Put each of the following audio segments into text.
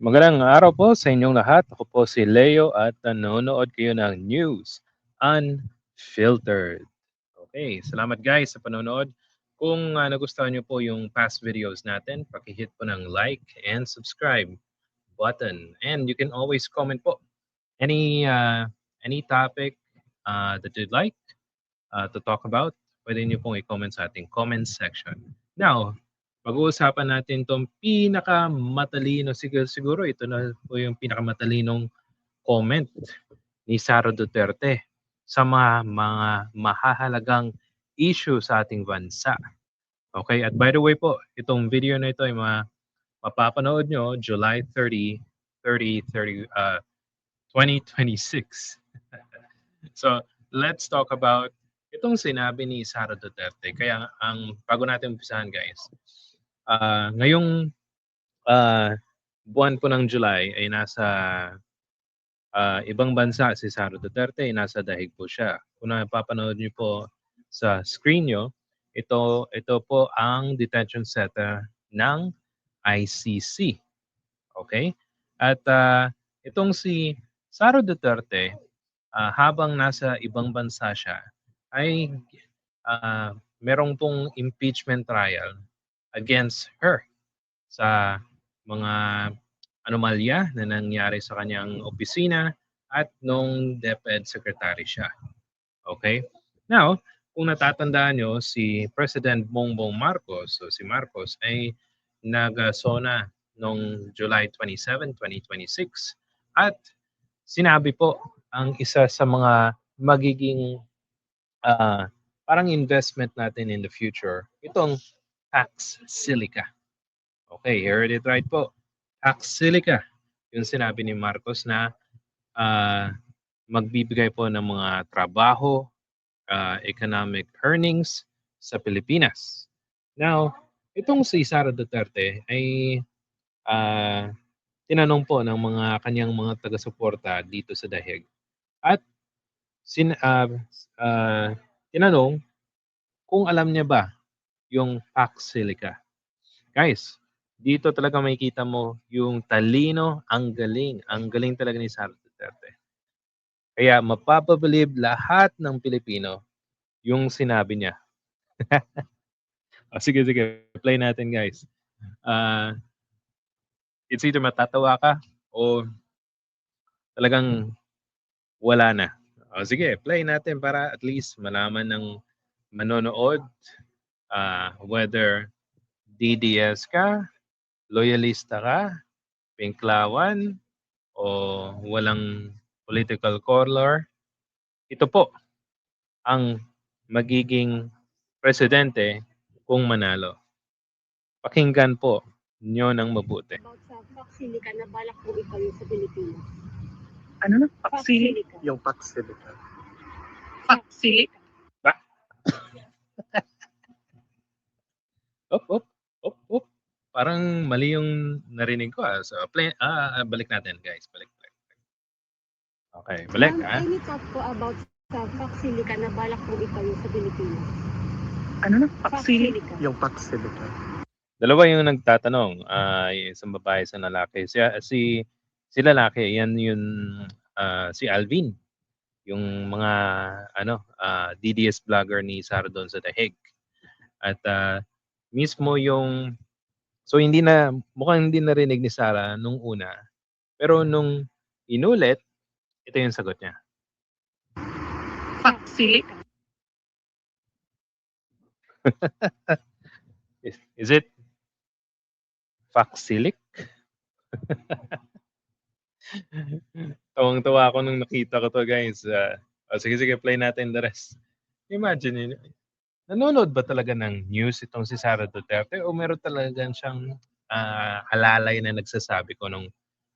Magandang araw po sa inyong lahat. Ako po si Leo at nanonood kayo ng News Unfiltered. Okay, salamat guys sa panonood. Kung nagustuhan niyo po yung past videos natin, paki-hit po ng like and subscribe button. And you can always comment po any topic that you'd like to talk about. Pwede niyo pong i-comment sa ating comment section. Now, pag-uusapan natin 'tong pinakamatalino, siguro ito na po yung pinakamatalinong comment ni Sara Duterte sa mga mahahalagang issue sa ating bansa. Okay, at by the way po, itong video na ito ay mapapanood nyo July 30, 2026. So, let's talk about itong sinabi ni Sara Duterte. Kaya bago natin umpisahan guys, ngayong ah, buwan po ng July ay nasa ibang bansa si Sara Duterte, ay nasa dahig po siya. Kung napapanood niyo po sa screen niyo, ito po ang detention center ng ICC. Okay? At itong si Sara Duterte, habang nasa ibang bansa siya, ay merong pong impeachment trial against her sa mga anomalya na nangyari sa kanyang opisina at nung DepEd secretary siya. Okay? Now, kung natatandaan nyo, si President Bongbong Marcos, so si Marcos ay nag-SONA noong July 27, 2026 at sinabi po ang isa sa mga magiging ah, parang investment natin in the future, itong tax silica. Okay, you heard it right po. Tax silica. Yung sinabi ni Marcos na ah, magbibigay po ng mga trabaho, economic earnings sa Pilipinas. Now, itong si Sara Duterte ay ah, tinanong po ng mga kanyang mga taga-suporta dito sa Dahig at sin ah, ah, tinanong kung alam niya ba yung Pax Silica. Guys, dito talaga makikita mo yung talino, ang galing talaga ni Sara Duterte. Kaya mapapabilib lahat ng Pilipino yung sinabi niya. Sige, play natin guys. Ah, it's either matatawa ka o talagang wala na. Sige, play natin para at least malaman ng manonood whether DDS ka, loyalista ka, pinklawan, o walang political color. Ito po ang magiging presidente kung manalo. Pakinggan po nyo ng mabuti. About sa Paxilica na balak po itayo sa Pilipinas. Ano na? Paxili? Paxilica. Yung Paxilica. Paxilica. Ba? Op. Parang mali yung narinig ko. So, balik natin guys. Balik. Okay, balik. Any thought po about sa Paxilica na balak po itayo sa Pilipinas? Ano na? Paxili? Paxilica. Yung Paxilica. Dalawa yung nagtatanong, yung isang babae sa lalaki. Si lalaki, yan yun si Alvin, yung mga DDS vlogger ni Sara doon sa Dahig. At mismo yung so mukhang hindi narinig ni Sara nung una. Pero nung inulit, ito yung sagot niya. Paxilica. Is it Faxilic? Tawang-tawa ako nung nakita ko to guys. Sige, play natin the rest. Imagine, nanonood ba talaga ng news itong si Sara Duterte o meron talagang siyang alalay na nagsasabi ko ng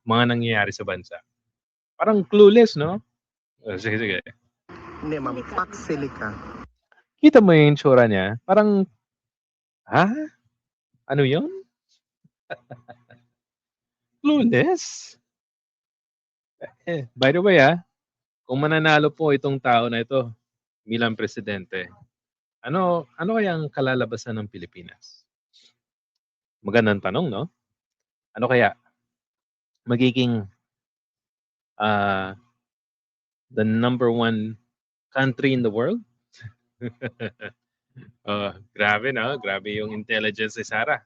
mga nangyayari sa bansa? Parang clueless, no? Sige. Hindi, ma'am. Paxilica. Kita mo yung itsura niya? Parang, ha? Ano yun? Clueless? By the way, kung mananalo po itong tao na ito bilang presidente, ano kayang kalalabasan ng Pilipinas? Magandang tanong, no? Ano kaya? magiging the #1 country in the world? Grabe, no? Grabe yung intelligence ni Sarah.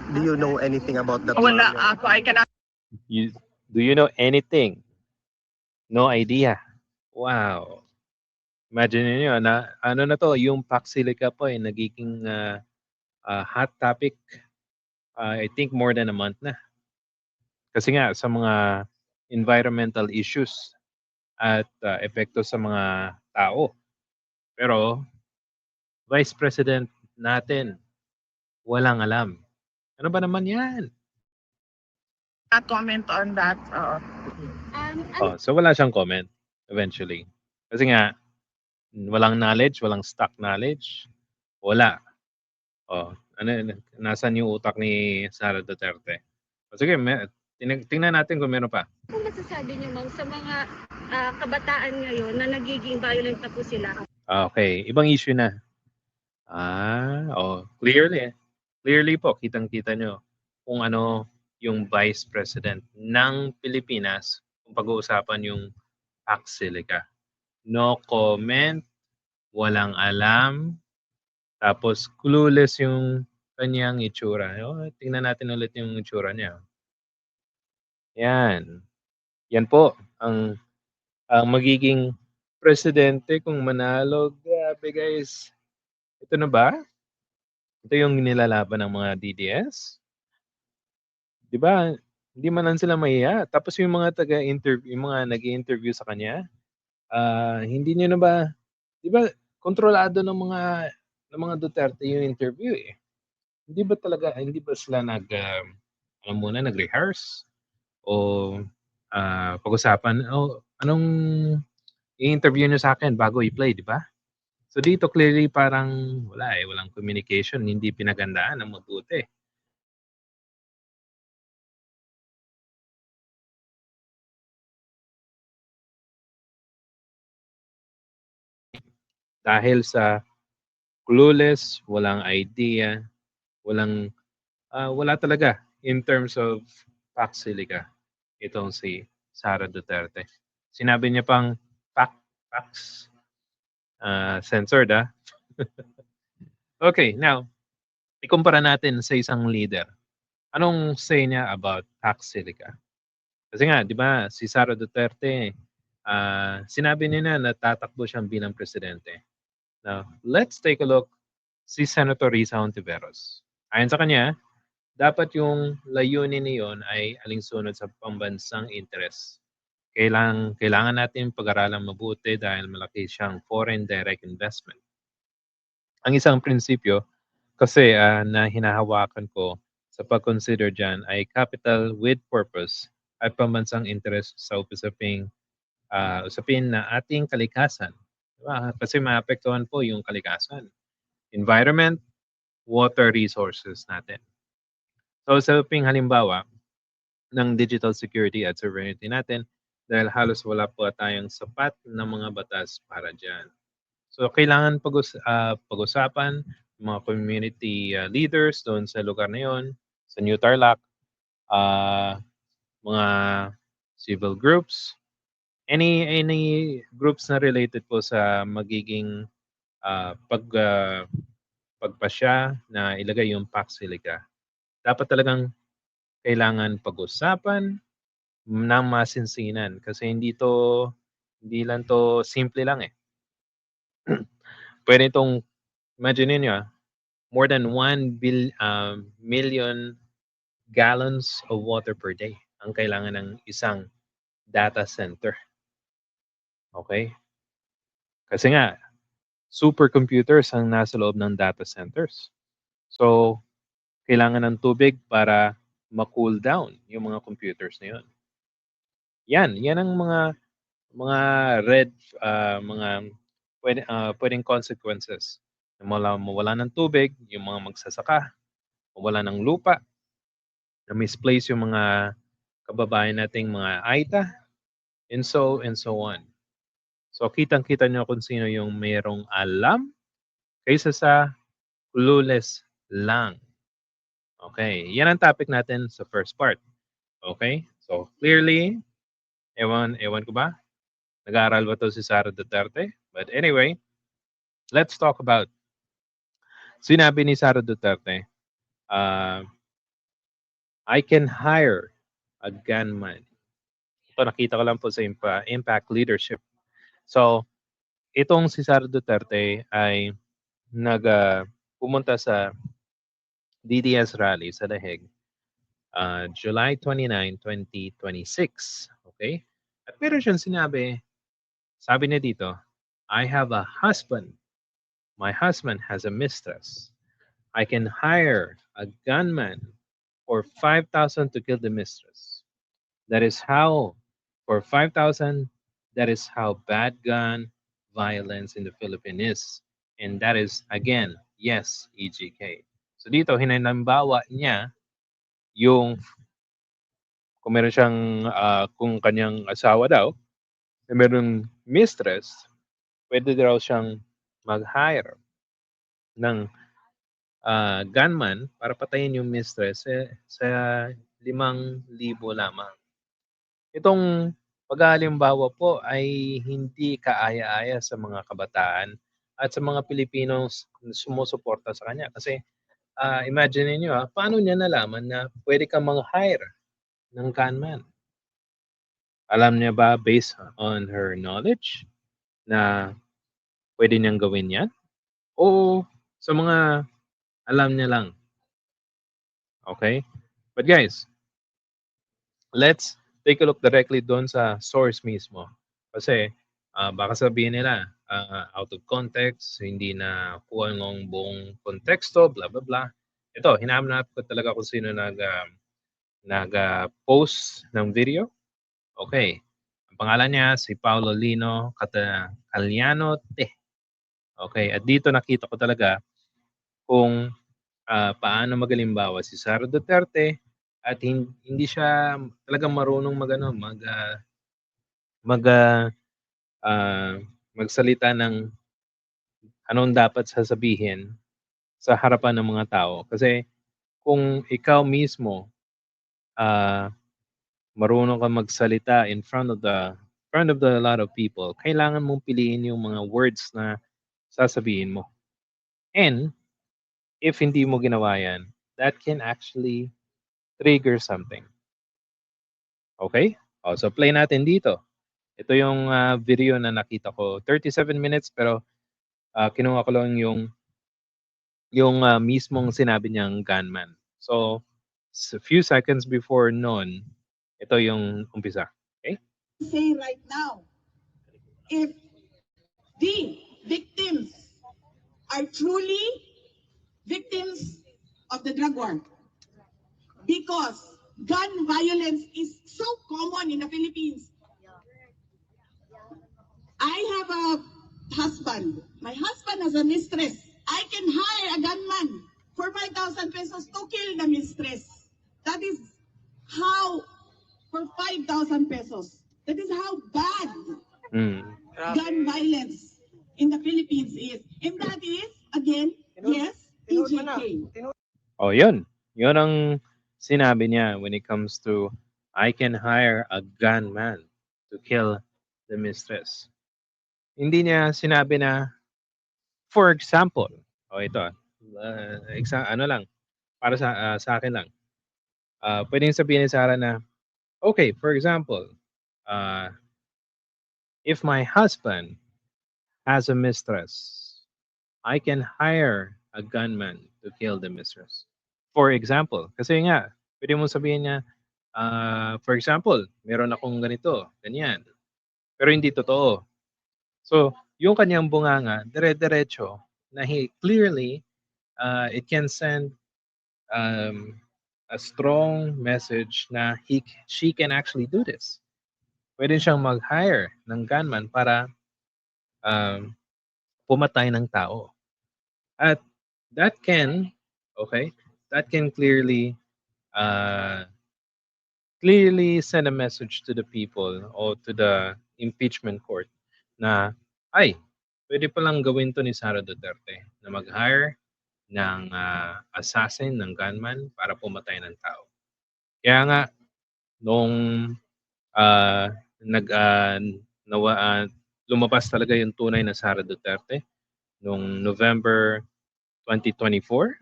Do you know anything about that? Wala Mario? ako. I cannot. Do you know anything? No idea. Wow. Imagine niyo na ano na to, yung Paxilica po ay nagiging hot topic, I think more than a month na. Kasi nga sa mga environmental issues at epekto sa mga tao. Pero Vice President natin walang alam. Ano ba naman 'yan? Not comment on that. So wala siyang comment eventually. Kasi nga walang knowledge, walang stock knowledge. Wala. Nasaan yung utak ni Sara Duterte? Sige, tingnan natin kung meron pa. Kung masasabi niyo, ma'am, sa mga kabataan ngayon na nagiging violent na po sila? Okay, ibang issue na. Clearly po, kitang-kita nyo kung ano yung Vice President ng Pilipinas kung pag-uusapan yung Paxilica. No comment, walang alam, tapos clueless yung kanyang itsura. Tingnan natin ulit yung itsura niya. Yan. Yan po ang magiging presidente kung manalo. Grabe guys. Ito na ba? Ito yung nilalaban ng mga DDS? 'Di ba? Hindi man lang sila mahiya. Tapos yung mga taga-interview, yung mga nag-i-interview sa kanya, hindi niyo na ba, 'di ba, kontrolado ng mga Duterte yung interview eh. Hindi ba sila nag-rehearse o pag-usapan, anong i-interview niyo sa akin bago i-play, 'di ba? So dito clearly parang walang communication, hindi pinaghandaan ng mabuti. Dahil sa clueless, walang idea, wala talaga in terms of Paxilica itong si Sara Duterte. Sinabi niya pang Pax, censored Okay, now, ikumpara natin sa isang leader. Anong say niya about Paxilica? Kasi nga, di ba, si Sara Duterte, sinabi niya na tatakbo siyang bilang presidente. Now, let's take a look si Senator Risa Hontiveros. Ayon sa kanya, dapat yung layunin niyon ay alinsunod sa pambansang interes. Kailangan natin pag-aralan mabuti dahil malaki siyang foreign direct investment. Ang isang prinsipyo kasi na hinahawakan ko sa pag-consider dyan ay capital with purpose at pambansang interes sa usapin na ating kalikasan. Diba? Kasi maapektuhan po yung kalikasan. Environment, water resources natin. So sa halimbawa ng digital security at sovereignty natin, dahil halos wala po tayong sapat na mga batas para dyan. So kailangan pag-usapan mga community leaders doon sa lugar na yon, sa New Tarlac, mga civil groups, any groups na related po sa magiging pagpasya na ilagay yung Paxilica. Dapat talagang kailangan pag-usapan ng masinsinan kasi hindi lang to simple lang eh. Pwede itong, imagine niyo, more than 1 million gallons of water per day ang kailangan ng isang data center. Okay? Kasi nga, supercomputers ang nasa loob ng data centers. So, kailangan ng tubig para ma-cool down yung mga computers na yun. Yan ang mga pwedeng consequences. Mawala ng tubig, yung mga magsasaka, mawala ng lupa, na misplace yung mga kababayan nating mga AITA, and so on. So kitang-kita nyo kung sino yung mayroong alam kaysa sa clueless lang. Okay? Okay, yan ang topic natin sa first part. Okay, so clearly, ewan ko ba? Nag-aaral ba to si Sara Duterte? But anyway, let's talk about sinabi ni Sara Duterte, uh, I can hire a gunman. Ito nakita ko lang po sa Impact Leadership. So, itong si Sara Duterte ay pumunta sa DDS rally sa Daheg, July 29, 2026. Okay? At meron siyang sinabi, sabi niya dito, I have a husband. My husband has a mistress. I can hire a gunman for 5,000 to kill the mistress. That is how, for 5,000, that is how bad gun violence in the Philippines is. And that is, again, yes, EGK. So dito, hinanambawa niya yung, kung meron siyang, kung kanyang asawa daw, na meron mistress, pwede daw siyang mag-hire ng gunman para patayin yung mistress sa 5,000 lamang. Itong paghalimbawa po ay hindi kaaya-aya sa mga kabataan at sa mga Pilipinos na sumusuporta sa kanya. Kasi imagine niyo paano niya nalaman na pwede kang mang-hire ng gunman? Alam niya ba based on her knowledge na pwede niyang gawin yan? O sa mga alam niya lang? Okay? But guys, let's take a look directly doon sa source mismo. Kasi baka sabihin nila, out of context, hindi na kuha ng buong konteksto, blah, blah, blah. Ito, hinahanap ko talaga kung sino nag-post ng video. Okay. Ang pangalan niya, si Paolo Lino Caliano Te. Okay. At dito nakita ko talaga kung paano magalimbawa si Sara Duterte at hindi siya talagang marunong magsalita ng anong dapat sasabihin sa harapan ng mga tao. Kasi kung ikaw mismo marunong kang magsalita in front of the lot of people, kailangan mong piliin yung mga words na sasabihin mo. And if hindi mo ginawa yan, that can actually trigger something. Okay? So play natin dito. Ito yung video na nakita ko. 37 minutes pero kinuha ko lang yung mismong sinabi niyang gunman. So, a few seconds before noon, ito yung umpisa. Okay? Say right now, if the victims are truly victims of the drug war, because gun violence is so common in the Philippines. I have a husband. My husband has a mistress. I can hire a gunman for 5,000 pesos to kill the mistress. That is how, for 5,000 pesos, that is how bad gun violence in the Philippines is. And that is, again, yes, EJK. Oh, yun. Yun ang sinabi niya when it comes to I can hire a gunman to kill the mistress. Hindi niya sinabi na, for example, ito, ano lang, para sa akin lang. Pwedeng sabihin ni Sarah na, okay, for example, if my husband has a mistress, I can hire a gunman to kill the mistress. For example, kasi nga, pwede mo sabihin niya, for example, meron akong ganito, ganyan. Pero hindi totoo. So, yung kanyang bunganga, dire-diretso, na clearly, it can send a strong message na she can actually do this. Pwede siyang mag-hire ng gunman para pumatay ng tao. At that can clearly send a message to the people or to the impeachment court na, ay, pwede palang gawin to ni Sara Duterte na mag-hire ng assassin, ng gunman para pumatay ng tao. Kaya nga, nung ah, nag, ah, lumabas talaga yung tunay na Sara Duterte noong November 2024.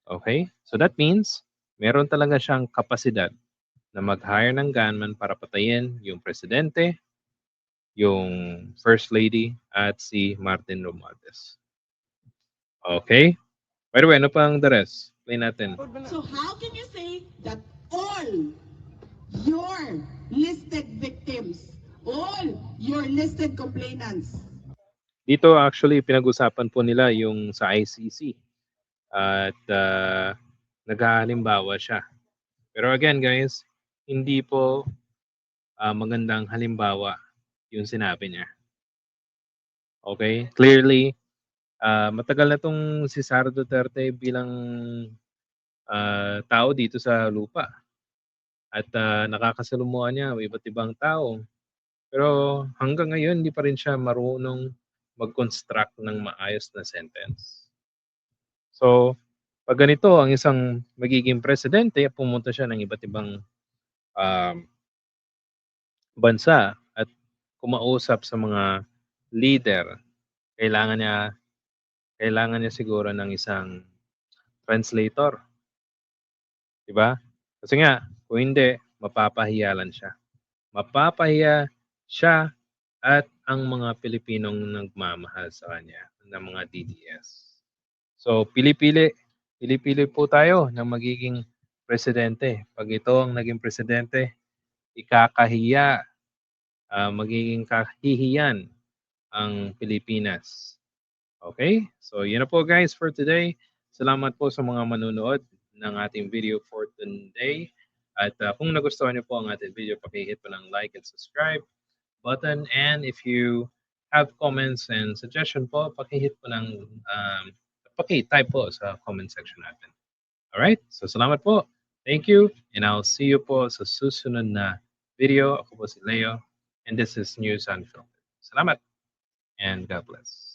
Okay? So that means, meron talaga siyang kapasidad na mag-hire ng gunman para patayin yung presidente, yung first lady, at si Martin Romualdez. Okay? By the way, ano pang the rest? Play natin. So how can you say that all your listed victims, all your listed complainants, Dito actually pinag-usapan po nila yung sa ICC at naghahalimbawa siya. Pero again guys, hindi po magandang halimbawa yung sinabi niya. Okay? Clearly, matagal na tong si Sara Duterte bilang tao dito sa lupa. At nakakasalumuhan niya iba't ibang tao. Pero hanggang ngayon, hindi pa rin siya marunong mag-construct ng maayos na sentence. So, pag ganito ang isang magiging presidente, pumunta siya ng iba't ibang um, bansa at kumausap sa mga leader, kailangan niya siguro ng isang translator, 'di ba? Kasi nga kung hindi, mapapahiya lang siya. Mapapahiya siya at ang mga Pilipinong nagmamahal sa kanya ng mga DDS. So pili-pili po tayo ng magiging presidente. Pag ito ang naging presidente, ikakahiya, magiging kahihiyan ang Pilipinas. Okay? So, yun na po guys for today. Salamat po sa mga manunood ng ating video for today. At kung nagustuhan niyo po ang ating video, paki-hit po ng like and subscribe button. And if you have comments and suggestion po, paki-hit po ng paki-type po sa comment section natin. Alright? So, salamat po. Thank you. And I'll see you po sa susunod na video. Ako po si Leo. And this is News Unfiltered. Salamat. And God bless.